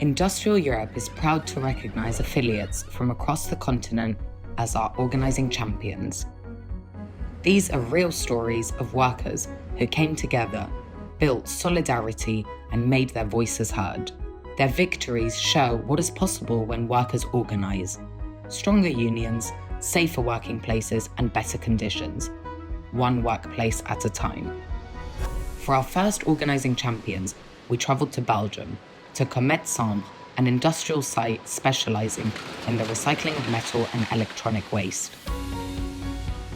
Industrial Europe is proud to recognise affiliates from across the continent as our organising champions. These are real stories of workers who came together, built solidarity and made their voices heard. Their victories show what is possible when workers organise. Stronger unions, safer working places and better conditions, one workplace at a time. For our first organising champions, we travelled to Belgium, to Comet Sambre, an industrial site specialising in the recycling of metal and electronic waste.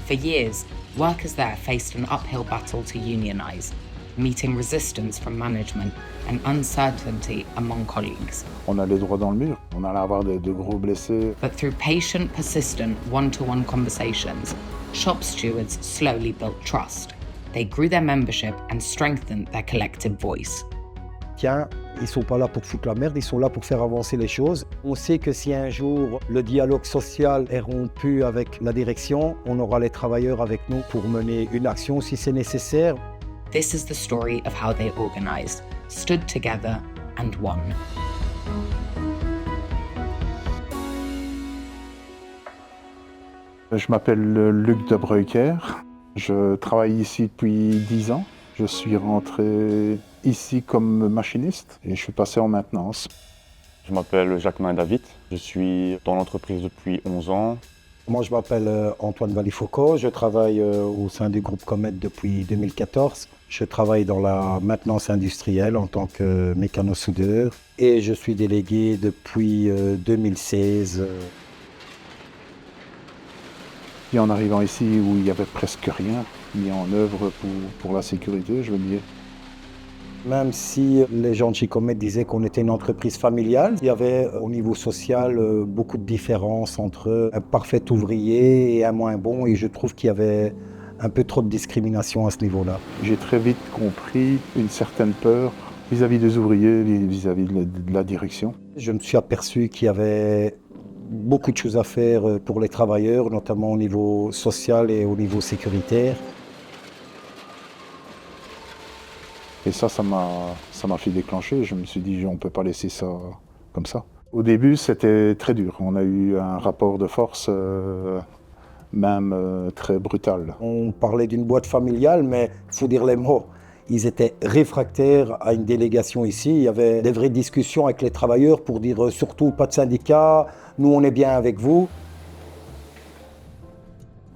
For years, workers there faced an uphill battle to unionise, meeting resistance from management and uncertainty among colleagues. On a les droits dans le mur, on allait avoir de gros blessés. But through patient, persistent, one-to-one conversations, shop stewards slowly built trust. They grew their membership and strengthened their collective voice. Tiens, ils ne sont pas là pour foutre la merde, ils sont là pour faire avancer les choses. On sait que si un jour le dialogue social est rompu avec la direction, on aura les travailleurs avec nous pour mener une action si c'est nécessaire. This is the story of how they organised, stood together and won. Je m'appelle Luc de Breuker, je travaille ici depuis 10 ans. Je suis rentré ici comme machiniste et je suis passé en maintenance. Je m'appelle Jacquemin David, je suis dans l'entreprise depuis 11 ans. Moi, je m'appelle Antoine Vallifocco, je travaille au sein du groupe Comet depuis 2014. Je travaille dans la maintenance industrielle en tant que mécano-soudeur et je suis délégué depuis 2016. Et en arrivant ici où il n'y avait presque rien mis en œuvre pour la sécurité, je veux dire. Même si les gens de chez Comet disaient qu'on était une entreprise familiale, il y avait au niveau social beaucoup de différences entre un parfait ouvrier et un moins bon, et je trouve qu'il y avait un peu trop de discrimination à ce niveau-là. J'ai très vite compris une certaine peur vis-à-vis des ouvriers, vis-à-vis de la direction. Je me suis aperçu qu'il y avait beaucoup de choses à faire pour les travailleurs, notamment au niveau social et au niveau sécuritaire. Et ça m'a fait déclencher. Je me suis dit, on ne peut pas laisser ça comme ça. Au début, c'était très dur. On a eu un rapport de force même très brutal. On parlait d'une boîte familiale, mais il faut dire les mots. Ils étaient réfractaires à une délégation ici. Il y avait des vraies discussions avec les travailleurs pour dire surtout pas de syndicats, nous on est bien avec vous.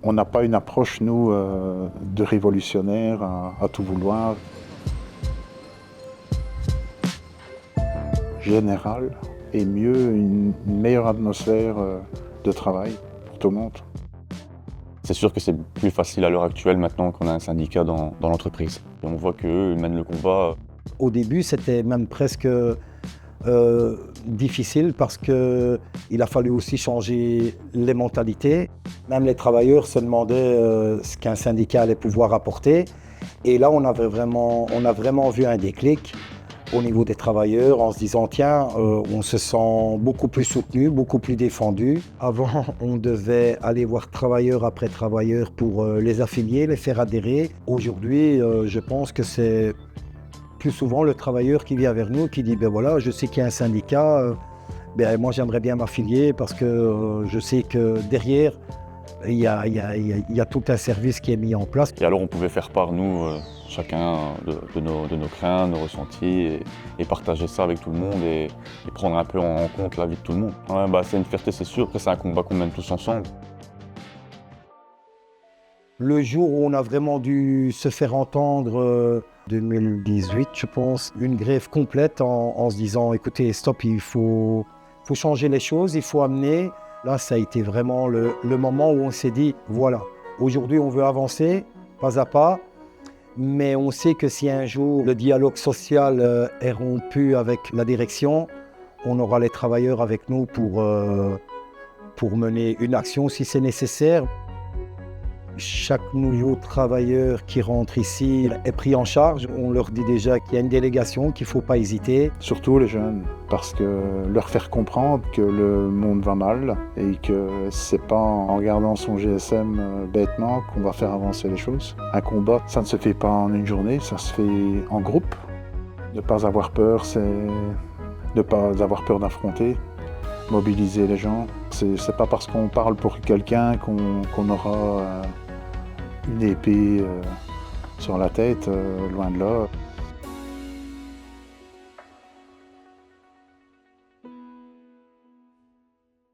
On n'a pas une approche, nous, de révolutionnaire à tout vouloir. Général et mieux, une meilleure atmosphère de travail pour tout le monde. C'est sûr que c'est plus facile à l'heure actuelle maintenant qu'on a un syndicat dans l'entreprise. Et on voit qu'eux mènent le combat. Au début, c'était même presque difficile parce qu'il a fallu aussi changer les mentalités. Même les travailleurs se demandaient ce qu'un syndicat allait pouvoir apporter. Et là, on a vraiment vu un déclic au niveau des travailleurs en se disant tiens, on se sent beaucoup plus soutenu, beaucoup plus défendu. Avant, on devait aller voir travailleur après travailleur pour les affilier, les faire adhérer. Aujourd'hui, je pense que c'est plus souvent le travailleur qui vient vers nous qui dit ben voilà, je sais qu'il y a un syndicat, moi j'aimerais bien m'affilier parce que je sais que derrière, il y a tout un service qui est mis en place. Et alors on pouvait faire part, nous, chacun de nos craintes, nos ressentis, et partager ça avec tout le monde et prendre un peu en compte la vie de tout le monde. Ouais, c'est une fierté, c'est sûr, après c'est un combat qu'on mène tous ensemble. Le jour où on a vraiment dû se faire entendre, 2018 je pense, une grève complète en se disant écoutez stop, il faut changer les choses, il faut amener. Là, ça a été vraiment le moment où on s'est dit, voilà, aujourd'hui on veut avancer, pas à pas, mais on sait que si un jour le dialogue social est rompu avec la direction, on aura les travailleurs avec nous pour mener une action si c'est nécessaire. Chaque nouveau travailleur qui rentre ici est pris en charge. On leur dit déjà qu'il y a une délégation, qu'il ne faut pas hésiter. Surtout les jeunes, parce que leur faire comprendre que le monde va mal et que c'est pas en regardant son GSM bêtement qu'on va faire avancer les choses. Un combat, ça ne se fait pas en une journée, ça se fait en groupe. Ne pas avoir peur, de ne pas avoir peur d'affronter, mobiliser les gens. C'est pas parce qu'on parle pour quelqu'un qu'on aura une épée sur la tête, loin de là.